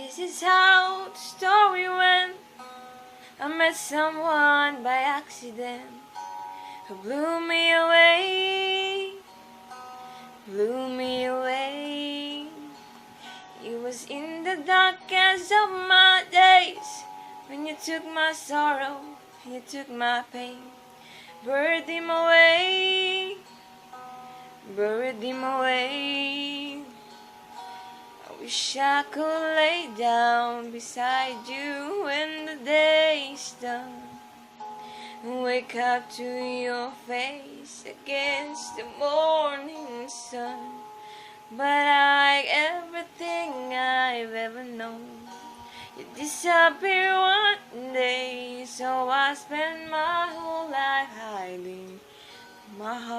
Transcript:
This is how the story went. I met someone by accident who blew me away, blew me away. It was in the darkest of my days when you took my sorrow, you took my pain, buried him away, buried him away. I wish I could lay down beside you when the day is done, and wake up to your face against the morning sun. But like everything I've ever known, you disappear one day, so I spend my whole life hiding my heart.